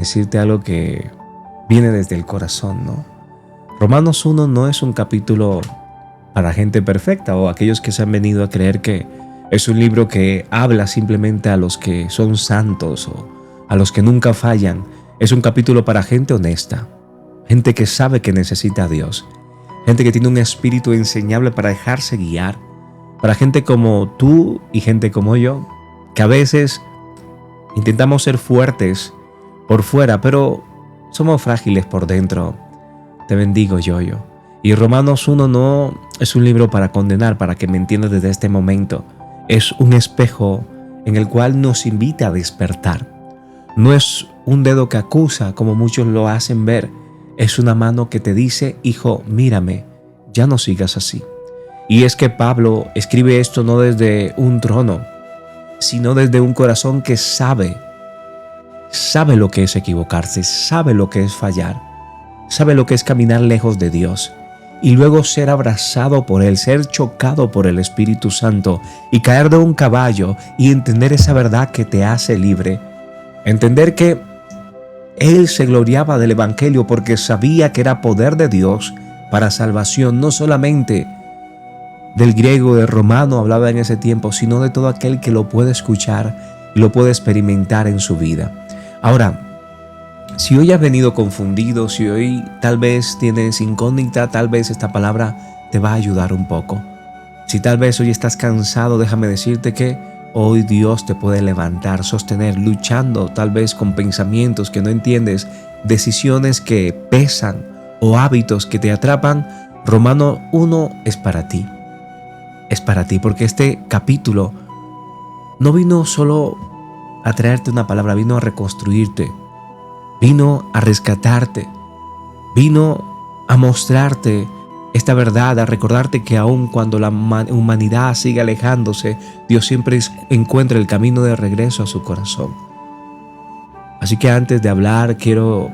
decirte algo que viene desde el corazón, ¿no? Romanos 1 no es un capítulo para gente perfecta o aquellos que se han venido a creer que es un libro que habla simplemente a los que son santos o a los que nunca fallan. Es un capítulo para gente honesta, gente que sabe que necesita a Dios, gente que tiene un espíritu enseñable para dejarse guiar, para gente como tú y gente como yo, que a veces intentamos ser fuertes por fuera, pero somos frágiles por dentro. Te bendigo, Yoyo. Y Romanos 1 no es un libro para condenar, para que me entiendas desde este momento. Es un espejo en el cual nos invita a despertar. No es un dedo que acusa, como muchos lo hacen ver. Es una mano que te dice, hijo, mírame, ya no sigas así. Y es que Pablo escribe esto no desde un trono, sino desde un corazón que sabe lo que es equivocarse, sabe lo que es fallar, sabe lo que es caminar lejos de Dios y luego ser abrazado por Él, ser chocado por el Espíritu Santo y caer de un caballo y entender esa verdad que te hace libre. Entender que Él se gloriaba del Evangelio porque sabía que era poder de Dios para salvación, no solamente del griego, del romano hablaba en ese tiempo, sino de todo aquel que lo puede escuchar y lo puede experimentar en su vida. Ahora, si hoy has venido confundido, si hoy tal vez tienes incógnita, tal vez esta palabra te va a ayudar un poco. Si tal vez hoy estás cansado, déjame decirte que hoy Dios te puede levantar, sostener, luchando tal vez con pensamientos que no entiendes, decisiones que pesan o hábitos que te atrapan. Romano 1 es para ti. Es para ti porque este capítulo no vino solo a traerte una palabra, vino a reconstruirte. Vino a rescatarte, vino a mostrarte esta verdad, a recordarte que aun cuando la humanidad sigue alejándose, Dios siempre encuentra el camino de regreso a su corazón. Así que antes de hablar, quiero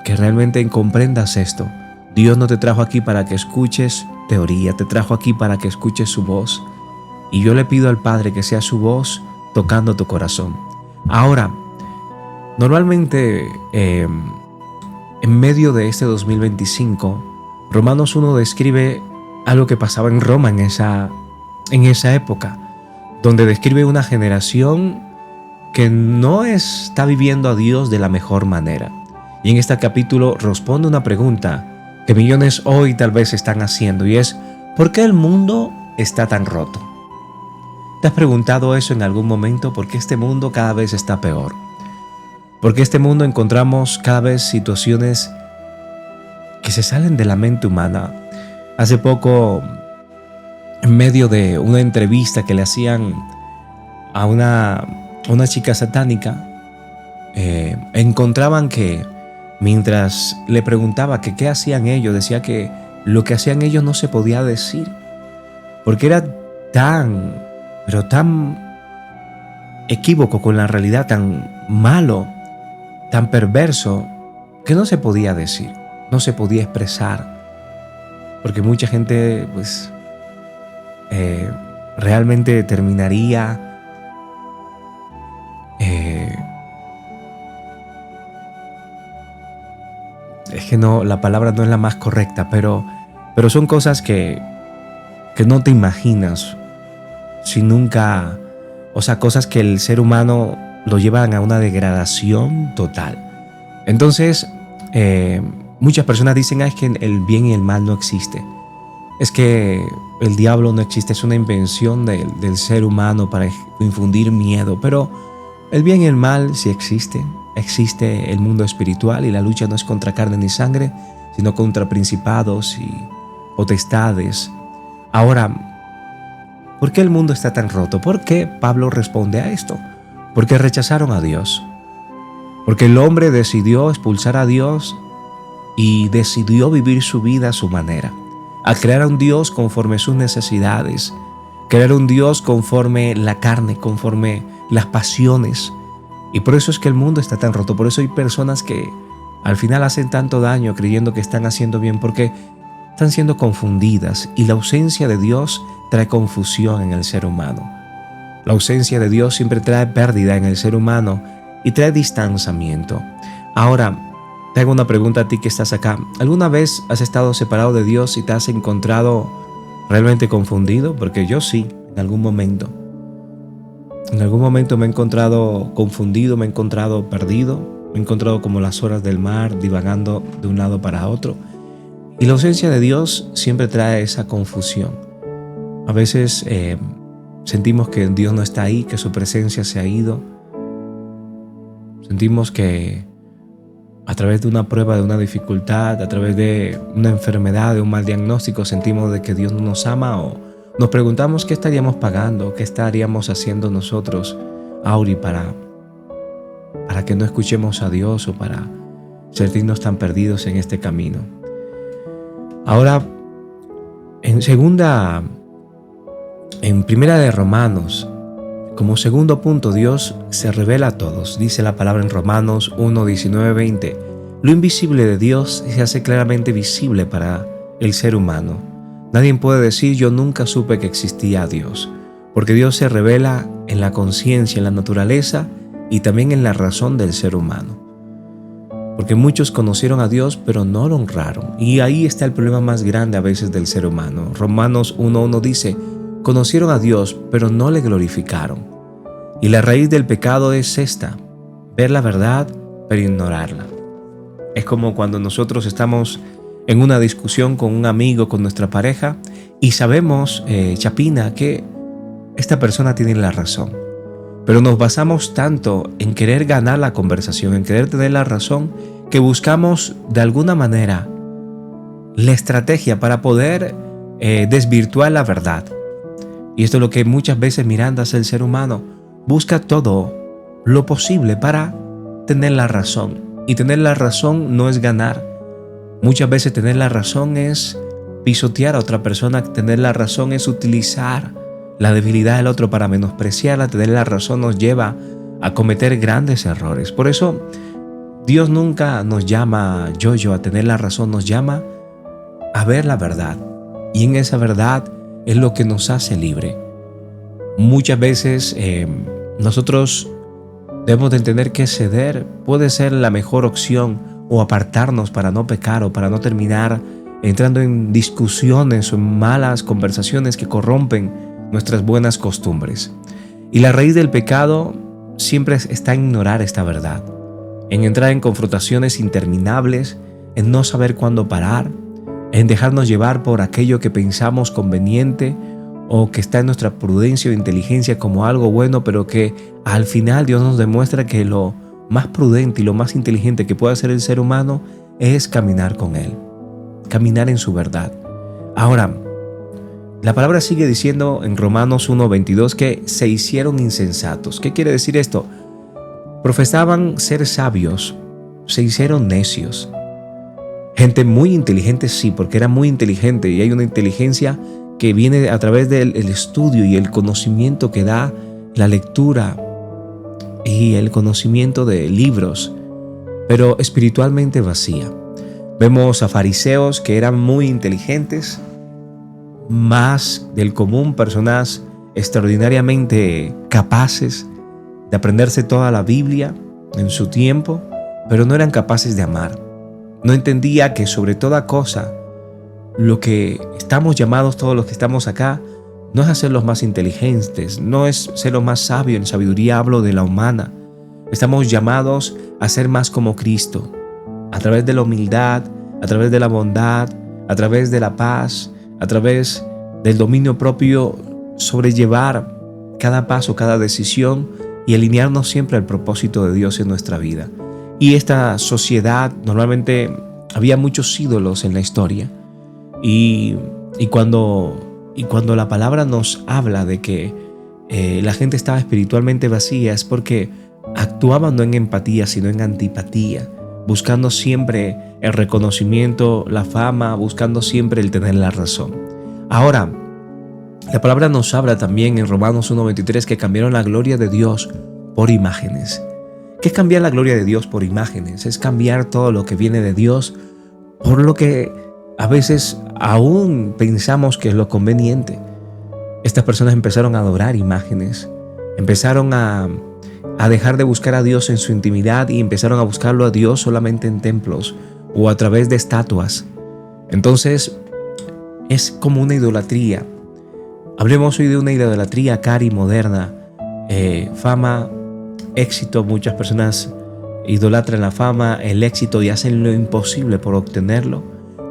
que realmente comprendas esto. Dios no te trajo aquí para que escuches teoría, te trajo aquí para que escuches su voz. Y yo le pido al Padre que sea su voz tocando tu corazón. Ahora, normalmente, en medio de este 2025, Romanos 1 describe algo que pasaba en Roma en esa época, donde describe una generación que no está viviendo a Dios de la mejor manera. Y en este capítulo responde una pregunta que millones hoy tal vez están haciendo, y es, ¿por qué el mundo está tan roto? ¿Te has preguntado eso en algún momento? ¿Por qué este mundo cada vez está peor? Porque en este mundo encontramos cada vez situaciones que se salen de la mente humana. Hace poco, en medio de una entrevista que le hacían a una chica satánica, encontraban que mientras le preguntaba que qué hacían ellos, decía que lo que hacían ellos no se podía decir, porque era tan equívoco con la realidad, tan malo, tan perverso, que no se podía decir, no se podía expresar, porque mucha gente realmente terminaría es que no, la palabra no es la más correcta, pero son cosas que no te imaginas si nunca, o sea, cosas que el ser humano lo llevan a una degradación total. Entonces, muchas personas dicen, es que el bien y el mal no existe. Es que el diablo no existe, es una invención del ser humano para infundir miedo. Pero el bien y el mal sí existen. Existe el mundo espiritual y la lucha no es contra carne ni sangre, sino contra principados y potestades. Ahora, ¿por qué el mundo está tan roto? ¿Por qué Pablo responde a esto? Porque rechazaron a Dios. Porque el hombre decidió expulsar a Dios y decidió vivir su vida a su manera. A crear a un Dios conforme sus necesidades. Crear un Dios conforme la carne, conforme las pasiones. Y por eso es que el mundo está tan roto. Por eso hay personas que al final hacen tanto daño creyendo que están haciendo bien, porque están siendo confundidas. Y la ausencia de Dios trae confusión en el ser humano. La ausencia de Dios siempre trae pérdida en el ser humano y trae distanciamiento. Ahora, te hago una pregunta a ti que estás acá. ¿Alguna vez has estado separado de Dios y te has encontrado realmente confundido? Porque yo sí, en algún momento. En algún momento me he encontrado confundido, me he encontrado perdido, me he encontrado como las olas del mar, divagando de un lado para otro. Y la ausencia de Dios siempre trae esa confusión. A veces sentimos que Dios no está ahí, que su presencia se ha ido. Sentimos que a través de una prueba, de una dificultad, a través de una enfermedad, de un mal diagnóstico, sentimos de que Dios no nos ama, o nos preguntamos qué estaríamos pagando, qué estaríamos haciendo nosotros, Auri, para que no escuchemos a Dios o para sentirnos tan perdidos en este camino. Ahora, en primera de Romanos, como segundo punto, Dios se revela a todos. Dice la palabra en Romanos 1, 19, 20. Lo invisible de Dios se hace claramente visible para el ser humano. Nadie puede decir yo nunca supe que existía Dios, porque Dios se revela en la conciencia, en la naturaleza y también en la razón del ser humano. Porque muchos conocieron a Dios pero no lo honraron. Y ahí está el problema más grande a veces del ser humano. Romanos 1:1 dice, conocieron a Dios pero no le glorificaron. Y la raíz del pecado es esta, ver la verdad pero ignorarla. Es como cuando nosotros estamos en una discusión con un amigo, con nuestra pareja, y sabemos, Chapina, que esta persona tiene la razón. Pero nos basamos tanto en querer ganar la conversación, en querer tener la razón, que buscamos de alguna manera la estrategia para poder desvirtuar la verdad. Y esto es lo que muchas veces Miranda hace el ser humano. Busca todo lo posible para tener la razón. Y tener la razón no es ganar. Muchas veces tener la razón es pisotear a otra persona. Tener la razón es utilizar la debilidad del otro para menospreciarla. Tener la razón nos lleva a cometer grandes errores. Por eso Dios nunca nos llama a tener la razón, nos llama a ver la verdad. Y en esa verdad es lo que nos hace libre. Muchas veces nosotros debemos de entender que ceder puede ser la mejor opción, o apartarnos para no pecar o para no terminar entrando en discusiones o en malas conversaciones que corrompen nuestras buenas costumbres. Y la raíz del pecado siempre está en ignorar esta verdad, en entrar en confrontaciones interminables, en no saber cuándo parar, en dejarnos llevar por aquello que pensamos conveniente o que está en nuestra prudencia o inteligencia como algo bueno, pero que al final Dios nos demuestra que lo más prudente y lo más inteligente que puede hacer el ser humano es caminar con Él, caminar en su verdad. Ahora, la palabra sigue diciendo en Romanos 1:22 que se hicieron insensatos. ¿Qué quiere decir esto? Profesaban ser sabios, se hicieron necios. Gente muy inteligente, sí, porque era muy inteligente, y hay una inteligencia que viene a través del estudio y el conocimiento que da la lectura y el conocimiento de libros, pero espiritualmente vacía. Vemos a fariseos que eran muy inteligentes, más del común, personas extraordinariamente capaces de aprenderse toda la Biblia en su tiempo, pero no eran capaces de amar. No entendía que sobre toda cosa, lo que estamos llamados todos los que estamos acá, no es a ser los más inteligentes, no es ser los más sabios. En sabiduría hablo de la humana. Estamos llamados a ser más como Cristo, a través de la humildad, a través de la bondad, a través de la paz, a través del dominio propio, sobrellevar cada paso, cada decisión y alinearnos siempre al propósito de Dios en nuestra vida. Y esta sociedad, normalmente había muchos ídolos en la historia, y cuando la palabra nos habla de que la gente estaba espiritualmente vacía, es porque actuaban no en empatía, sino en antipatía, buscando siempre el reconocimiento, la fama, buscando siempre el tener la razón. Ahora, la palabra nos habla también en Romanos 1:23 que cambiaron la gloria de Dios por imágenes. ¿Qué es cambiar la gloria de Dios por imágenes? Es cambiar todo lo que viene de Dios por lo que a veces aún pensamos que es lo conveniente. Estas personas empezaron a adorar imágenes, empezaron a a dejar de buscar a Dios en su intimidad y empezaron a buscarlo a Dios solamente en templos o a través de estatuas. Entonces es como una idolatría. Hablemos hoy de una idolatría cara y moderna. Fama, éxito, muchas personas idolatran la fama, el éxito y hacen lo imposible por obtenerlo.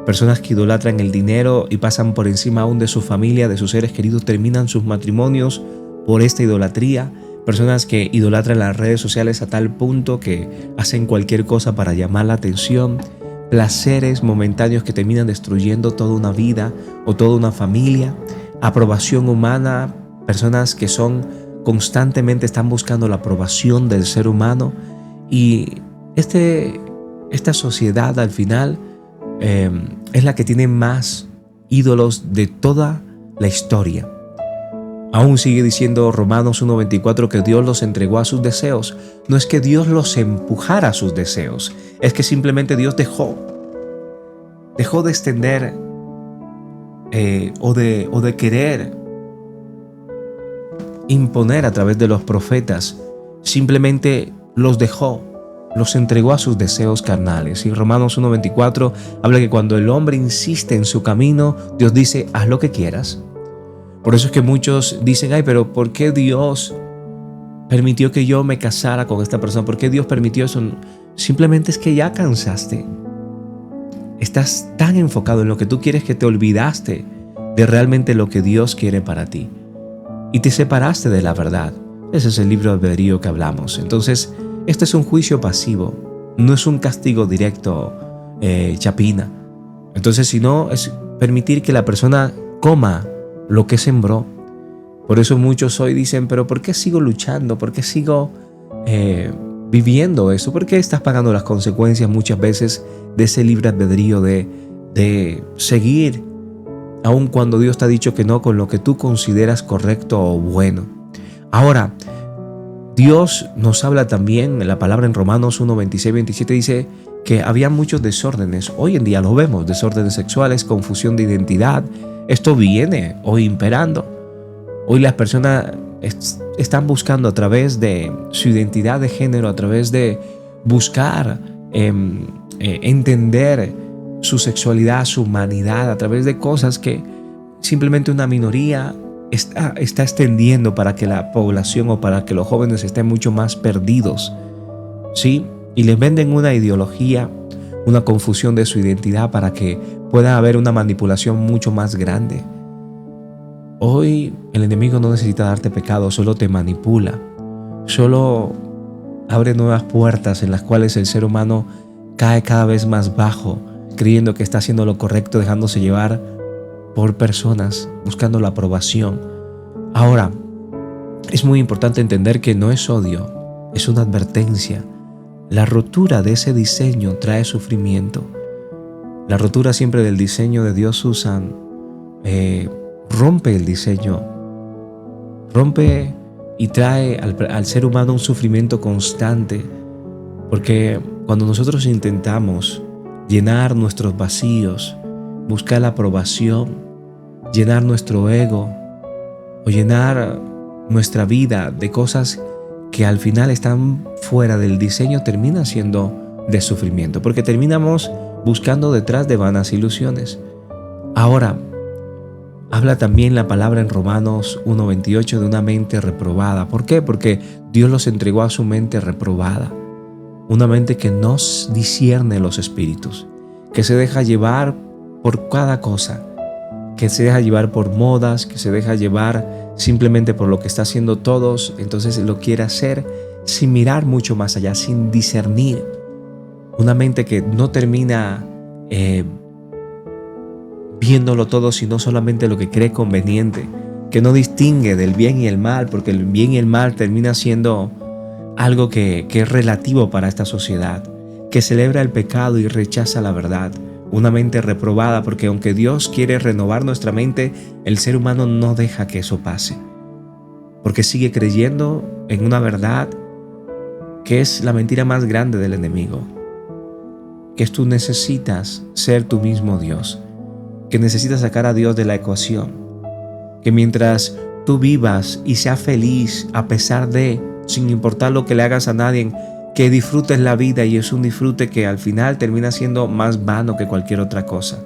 Personas que idolatran el dinero y pasan por encima aún de su familia, de sus seres queridos, terminan sus matrimonios por esta idolatría. Personas que idolatran las redes sociales a tal punto que hacen cualquier cosa para llamar la atención. Placeres momentáneos que terminan destruyendo toda una vida o toda una familia. Aprobación humana, personas que constantemente están buscando la aprobación del ser humano. Y esta sociedad al final es la que tiene más ídolos de toda la historia. Aún sigue diciendo Romanos 1:24 que Dios los entregó a sus deseos. No es que Dios los empujara a sus deseos, es que simplemente Dios dejó de extender o de querer imponer a través de los profetas. Simplemente los dejó, los entregó a sus deseos carnales. Y Romanos 1:24 habla que cuando el hombre insiste en su camino, Dios dice, haz lo que quieras. Por eso es que muchos dicen, ay, pero ¿por qué Dios permitió que yo me casara con esta persona? ¿Por qué Dios permitió eso? Simplemente es que ya cansaste. Estás tan enfocado en lo que tú quieres que te olvidaste de realmente lo que Dios quiere para ti. Y te separaste de la verdad. Ese es el libre albedrío que hablamos. Entonces, este es un juicio pasivo. No es un castigo directo, chapina. Entonces, si no, es permitir que la persona coma lo que sembró. Por eso muchos hoy dicen, pero ¿por qué sigo luchando? ¿Por qué sigo viviendo eso? ¿Por qué estás pagando las consecuencias muchas veces de ese libre albedrío de seguir, aun cuando Dios te ha dicho que no, con lo que tú consideras correcto o bueno? Ahora, Dios nos habla también, la palabra en Romanos 1:26-27 dice que había muchos desórdenes. Hoy en día lo vemos, desórdenes sexuales, confusión de identidad. Esto viene hoy imperando. Hoy las personas están buscando a través de su identidad de género, a través de buscar entender su sexualidad, su humanidad, a través de cosas que simplemente una minoría está extendiendo para que la población o para que los jóvenes estén mucho más perdidos, ¿sí? Y les venden una ideología, una confusión de su identidad para que pueda haber una manipulación mucho más grande. Hoy el enemigo no necesita darte pecado, solo te manipula. Solo abre nuevas puertas en las cuales el ser humano cae cada vez más bajo, creyendo que está haciendo lo correcto, dejándose llevar por personas, buscando la aprobación. Ahora, es muy importante entender que no es odio, es una advertencia. La rotura de ese diseño trae sufrimiento. La rotura siempre del diseño de Dios, Susan, rompe el diseño, rompe y trae al ser humano un sufrimiento constante, porque cuando nosotros intentamos llenar nuestros vacíos, buscar la aprobación, llenar nuestro ego o llenar nuestra vida de cosas que al final están fuera del diseño, termina siendo de sufrimiento, porque terminamos buscando detrás de vanas ilusiones. Ahora, habla también la palabra en Romanos 1:28 de una mente reprobada. ¿Por qué? Porque Dios los entregó a su mente reprobada. Una mente que no discierne los espíritus, que se deja llevar por cada cosa, que se deja llevar por modas, que se deja llevar simplemente por lo que está haciendo todos. Entonces lo quiere hacer sin mirar mucho más allá, sin discernir. Una mente que no termina viéndolo todo, sino solamente lo que cree conveniente, que no distingue del bien y el mal, porque el bien y el mal termina siendo algo que es relativo para esta sociedad, que celebra el pecado y rechaza la verdad. Una mente reprobada, porque aunque Dios quiere renovar nuestra mente, el ser humano no deja que eso pase, porque sigue creyendo en una verdad que es la mentira más grande del enemigo, que tú necesitas ser tú mismo Dios, que necesitas sacar a Dios de la ecuación, que mientras tú vivas y seas feliz a pesar de sin importar lo que le hagas a nadie, que disfrutes la vida, y es un disfrute que al final termina siendo más vano que cualquier otra cosa.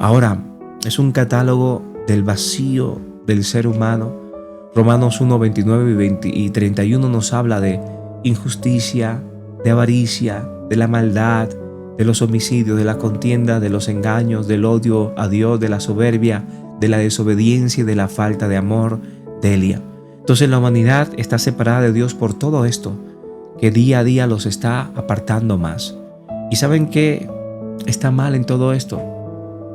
Ahora, es un catálogo del vacío del ser humano. Romanos 1, 29 y 31 nos habla de injusticia, de avaricia, de la maldad, de los homicidios, de la contienda, de los engaños, del odio a Dios, de la soberbia, de la desobediencia y de la falta de amor, Delia. Entonces la humanidad está separada de Dios por todo esto, que día a día los está apartando más. ¿Y saben qué está mal en todo esto?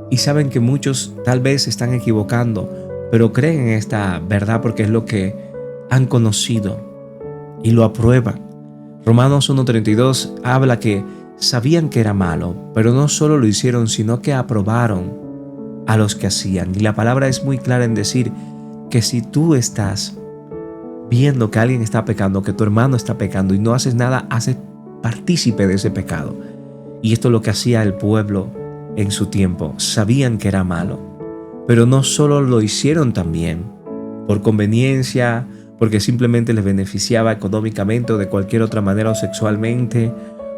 Y saben que muchos tal vez se están equivocando, pero creen en esta verdad porque es lo que han conocido y lo aprueban. Romanos 1:32 habla que sabían que era malo, pero no solo lo hicieron, sino que aprobaron a los que hacían. Y la palabra es muy clara en decir que si tú estás viendo que alguien está pecando, que tu hermano está pecando y no haces nada, haces partícipe de ese pecado. Y esto es lo que hacía el pueblo en su tiempo. Sabían que era malo, pero no solo lo hicieron también por conveniencia, porque simplemente les beneficiaba económicamente o de cualquier otra manera, o sexualmente,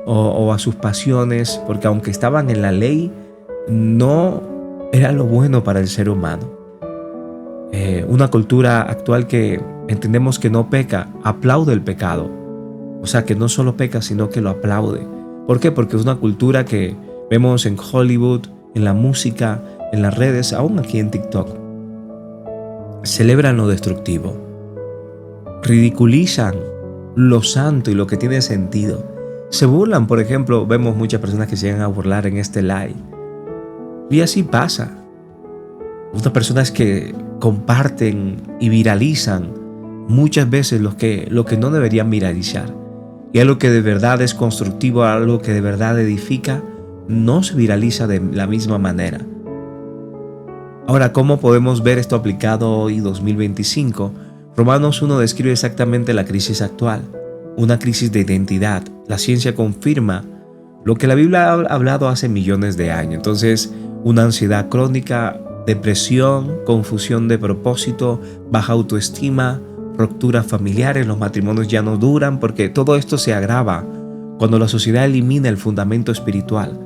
o a sus pasiones, porque aunque estaban en la ley, no era lo bueno para el ser humano. Una cultura actual que entendemos que no peca, aplaude el pecado. O sea, que no solo peca, sino que lo aplaude. ¿Por qué? Porque es una cultura que vemos en Hollywood, en la música, en las redes, aún aquí en TikTok. Celebran lo destructivo. Ridiculizan lo santo y lo que tiene sentido. Se burlan, por ejemplo, vemos muchas personas que se llegan a burlar en este live. Y así pasa. Otras personas que comparten y viralizan muchas veces lo que no deberían viralizar. Y algo que de verdad es constructivo, algo que de verdad edifica, no se viraliza de la misma manera. Ahora, ¿cómo podemos ver esto aplicado hoy 2025? Romanos 1 describe exactamente la crisis actual, una crisis de identidad. La ciencia confirma lo que la Biblia ha hablado hace millones de años. Entonces, una ansiedad crónica, depresión, confusión de propósito, baja autoestima, rupturas familiares, los matrimonios ya no duran, porque todo esto se agrava cuando la sociedad elimina el fundamento espiritual.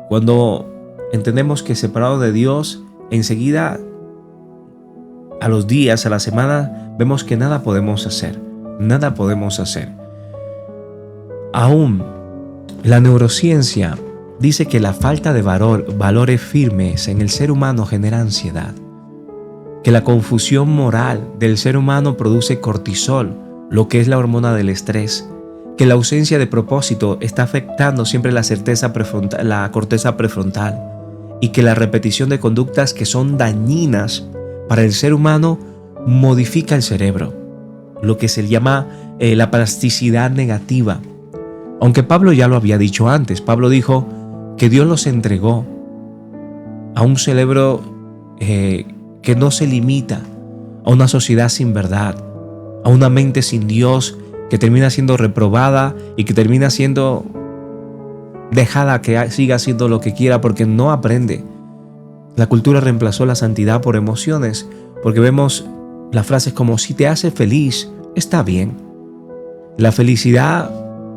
Cuando entendemos que separado de Dios, enseguida, a los días, a la semana, vemos que nada podemos hacer. Nada podemos hacer. Aún la neurociencia dice que la falta de valores firmes en el ser humano genera ansiedad. Que la confusión moral del ser humano produce cortisol, lo que es la hormona del estrés. Que la ausencia de propósito está afectando siempre la corteza prefrontal. Y que la repetición de conductas que son dañinas para el ser humano modifica el cerebro, lo que se llama la plasticidad negativa. Aunque Pablo ya lo había dicho antes. Pablo dijo que Dios los entregó a un cerebro que no se limita, a una sociedad sin verdad, a una mente sin Dios que termina siendo reprobada y que termina siendo dejada que siga haciendo lo que quiera porque no aprende. La cultura reemplazó la santidad por emociones, porque vemos las frases como: si te hace feliz, está bien. La felicidad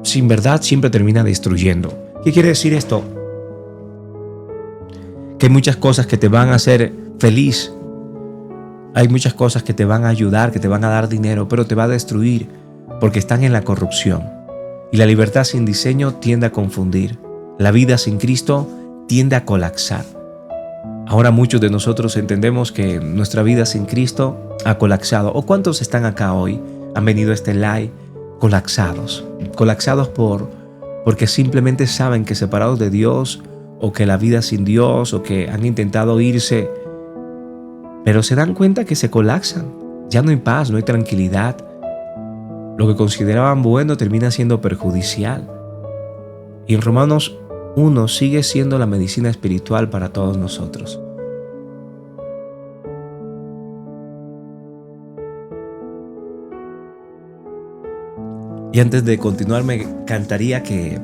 sin verdad siempre termina destruyendo. ¿Qué quiere decir esto? Que hay muchas cosas que te van a hacer feliz. Hay muchas cosas que te van a ayudar, que te van a dar dinero, pero te va a destruir porque están en la corrupción. Y la libertad sin diseño tiende a confundir. La vida sin Cristo tiende a colapsar. Ahora muchos de nosotros entendemos que nuestra vida sin Cristo ha colapsado. ¿O cuántos están acá hoy? Han venido a este live colapsados. Colapsados porque simplemente saben que separados de Dios, o que la vida sin Dios, o que han intentado irse, pero se dan cuenta que se colapsan. Ya no hay paz, no hay tranquilidad. Lo que consideraban bueno termina siendo perjudicial. Y en Romanos 1 sigue siendo la medicina espiritual para todos nosotros. Y antes de continuar, me encantaría que,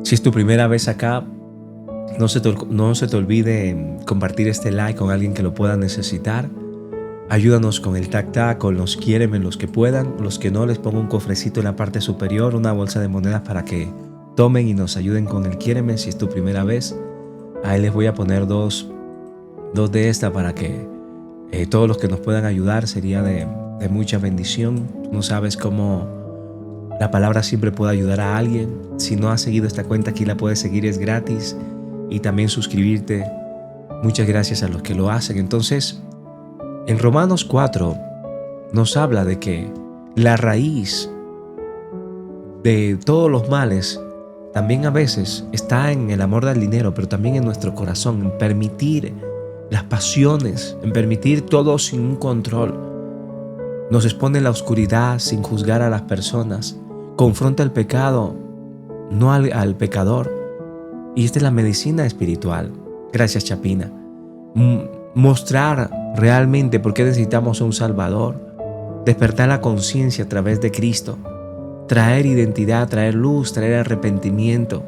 si es tu primera vez acá, no se te olvide compartir este like con alguien que lo pueda necesitar. Ayúdanos con el tac-tac, con los quiéreme los que puedan, los que no les pongo un cofrecito en la parte superior, una bolsa de monedas para que tomen y nos ayuden con el quiéreme si es tu primera vez. Ahí les voy a poner dos de esta para que todos los que nos puedan ayudar sería de mucha bendición. Tú no sabes cómo la palabra siempre puede ayudar a alguien. Si no has seguido esta cuenta, aquí la puedes seguir, es gratis. Y también suscribirte. Muchas gracias a los que lo hacen. Entonces, en Romanos 4 nos habla de que la raíz de todos los males también a veces está en el amor del dinero, pero también en nuestro corazón, en permitir las pasiones, en permitir todo sin un control. Nos expone en la oscuridad sin juzgar a las personas, confronta el pecado, no al pecador. Y esta es la medicina espiritual. Gracias, Chapina. Mostrar realmente por qué necesitamos un Salvador, despertar la conciencia a través de Cristo, traer identidad, traer luz, traer arrepentimiento.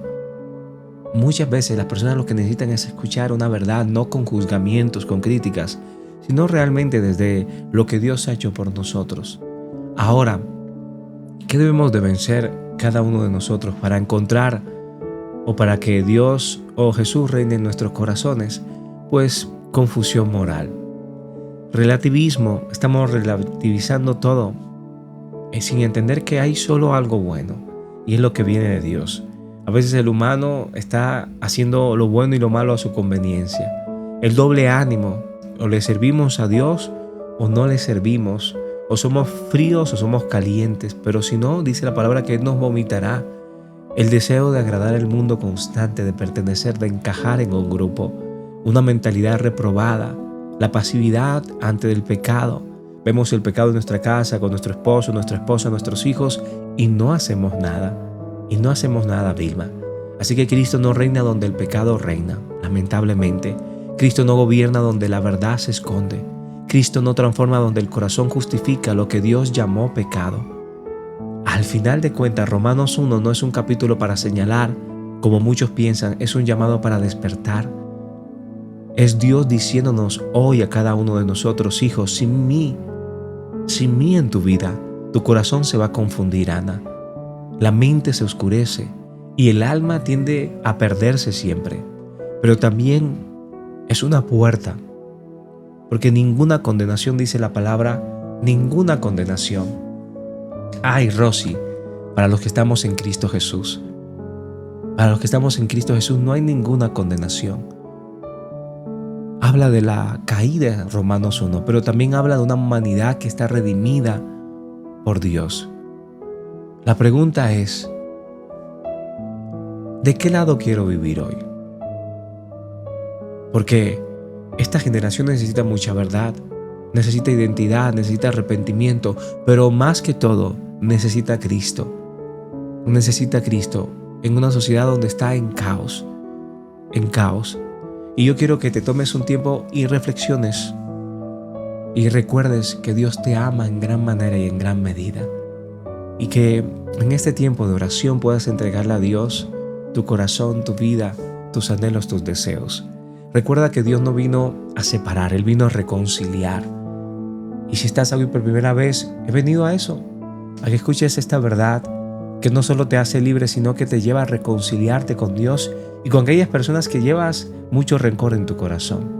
Muchas veces las personas lo que necesitan es escuchar una verdad, no con juzgamientos, con críticas, sino realmente desde lo que Dios ha hecho por nosotros. Ahora, ¿qué debemos de vencer cada uno de nosotros para encontrar o para que Dios o Jesús reine en nuestros corazones? Pues confusión moral. Relativismo, estamos relativizando todo sin entender que hay solo algo bueno y es lo que viene de Dios. A veces el humano está haciendo lo bueno y lo malo a su conveniencia. El doble ánimo, o le servimos a Dios o no le servimos, o somos fríos o somos calientes, pero si no, dice la palabra que Él nos vomitará. El deseo de agradar al mundo constante, de pertenecer, de encajar en un grupo, una mentalidad reprobada, la pasividad ante el pecado. Vemos el pecado en nuestra casa, con nuestro esposo, nuestra esposa, nuestros hijos y no hacemos nada. Y no hacemos nada, Vilma. Así que Cristo no reina donde el pecado reina, lamentablemente. Cristo no gobierna donde la verdad se esconde. Cristo no transforma donde el corazón justifica lo que Dios llamó pecado. Al final de cuentas, Romanos 1 no es un capítulo para señalar, como muchos piensan, es un llamado para despertar. Es Dios diciéndonos hoy a cada uno de nosotros, hijos, sin mí en tu vida, tu corazón se va a confundir, Ana. La mente se oscurece y el alma tiende a perderse siempre. Pero también es una puerta, porque ninguna condenación, dice la palabra, ninguna condenación. Ay, Rosy, para los que estamos en Cristo Jesús. Para los que estamos en Cristo Jesús no hay ninguna condenación. Habla de la caída en Romanos 1, pero también habla de una humanidad que está redimida por Dios. La pregunta es, ¿de qué lado quiero vivir hoy? Porque esta generación necesita mucha verdad, necesita identidad, necesita arrepentimiento, pero más que todo necesita a Cristo. Necesita a Cristo en una sociedad donde está en caos. Y yo quiero que te tomes un tiempo y reflexiones y recuerdes que Dios te ama en gran manera y en gran medida. Y que en este tiempo de oración puedas entregarle a Dios tu corazón, tu vida, tus anhelos, tus deseos. Recuerda que Dios no vino a separar, Él vino a reconciliar. Y si estás aquí por primera vez, he venido a eso, a que escuches esta verdad que no solo te hace libre, sino que te lleva a reconciliarte con Dios y con aquellas personas que llevas mucho rencor en tu corazón.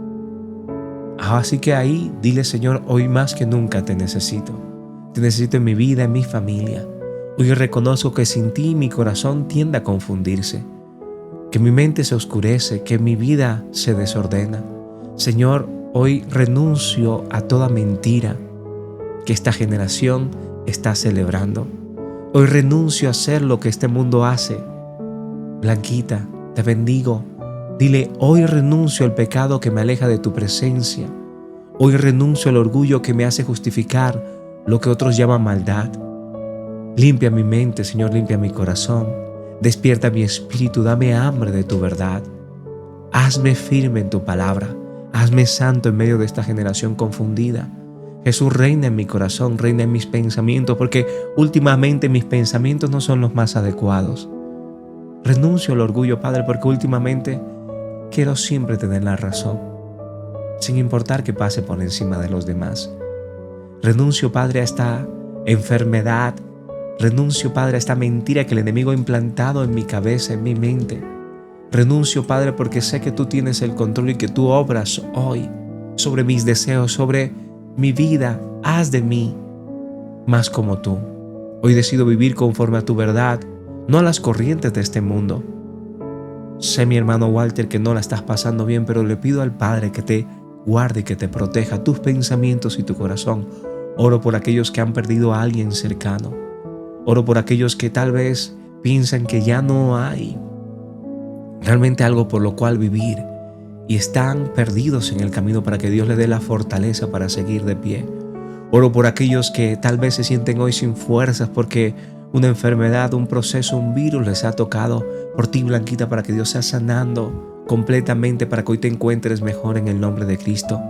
Así que ahí dile, Señor, hoy más que nunca te necesito. Te necesito en mi vida, en mi familia. Hoy reconozco que sin ti mi corazón tiende a confundirse, que mi mente se oscurece, que mi vida se desordena. Señor, hoy renuncio a toda mentira que esta generación está celebrando. Hoy renuncio a hacer lo que este mundo hace. Blanquita, te bendigo. Dile, hoy renuncio al pecado que me aleja de tu presencia. Hoy renuncio al orgullo que me hace justificar lo que otros llaman maldad. Limpia mi mente, Señor, limpia mi corazón. Despierta mi espíritu, dame hambre de tu verdad. Hazme firme en tu palabra. Hazme santo en medio de esta generación confundida. Jesús, reina en mi corazón, reina en mis pensamientos, porque últimamente mis pensamientos no son los más adecuados. Renuncio al orgullo, Padre, porque últimamente quiero siempre tener la razón, sin importar que pase por encima de los demás. Renuncio, Padre, a esta enfermedad. Renuncio, Padre, a esta mentira que el enemigo ha implantado en mi cabeza, en mi mente. Renuncio, Padre, porque sé que tú tienes el control y que tú obras hoy sobre mis deseos, sobre mi vida. Haz de mí más como tú. Hoy decido vivir conforme a tu verdad, no a las corrientes de este mundo. Sé, mi hermano Walter, que no la estás pasando bien, pero le pido al Padre que te guarde y que te proteja tus pensamientos y tu corazón. Oro por aquellos que han perdido a alguien cercano. Oro por aquellos que tal vez piensan que ya no hay realmente algo por lo cual vivir y están perdidos en el camino, para que Dios les dé la fortaleza para seguir de pie. Oro por aquellos que tal vez se sienten hoy sin fuerzas porque una enfermedad, un proceso, un virus les ha tocado. Por ti, Blanquita, para que Dios sea sanando completamente, para que hoy te encuentres mejor en el nombre de Cristo.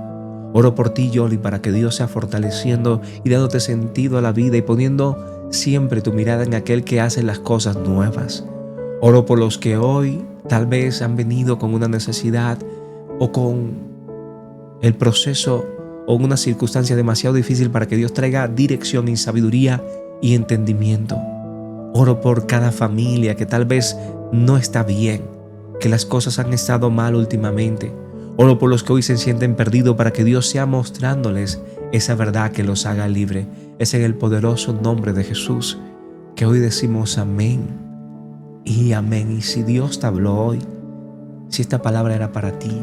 Oro por ti, Yoli, para que Dios sea fortaleciendo y dándote sentido a la vida y poniendo siempre tu mirada en aquel que hace las cosas nuevas. Oro por los que hoy tal vez han venido con una necesidad o con el proceso o una circunstancia demasiado difícil, para que Dios traiga dirección y sabiduría y entendimiento. Oro por cada familia que tal vez no está bien, que las cosas han estado mal últimamente. Oro por los que hoy se sienten perdidos, para que Dios sea mostrándoles esa verdad que los haga libre. Es en el poderoso nombre de Jesús que hoy decimos amén y amén. Y si Dios te habló hoy, si esta palabra era para ti,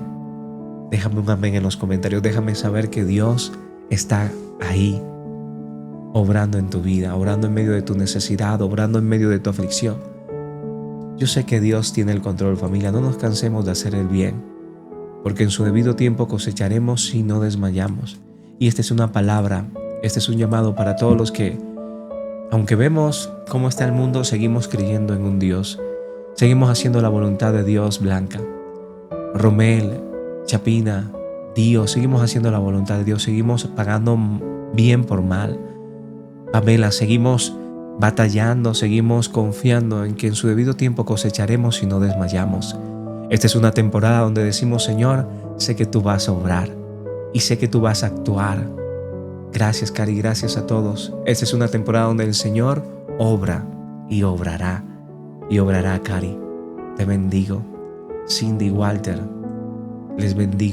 déjame un amén en los comentarios. Déjame saber que Dios está ahí, obrando en tu vida, obrando en medio de tu necesidad, obrando en medio de tu aflicción. Yo sé que Dios tiene el control, familia. No nos cansemos de hacer el bien, porque en su debido tiempo cosecharemos si no desmayamos. Y esta es una palabra, este es un llamado para todos los que, aunque vemos cómo está el mundo, seguimos creyendo en un Dios. Seguimos haciendo la voluntad de Dios. Blanca, Romel, Chapina, Dios, seguimos haciendo la voluntad de Dios. Seguimos pagando bien por mal. Pamela, seguimos batallando, seguimos confiando en que en su debido tiempo cosecharemos si no desmayamos. Esta es una temporada donde decimos: Señor, sé que tú vas a obrar y sé que tú vas a actuar. Gracias, Cari, gracias a todos. Esta es una temporada donde el Señor obra y obrará. Y obrará, Cari. Te bendigo. Cindy, Walter, les bendigo.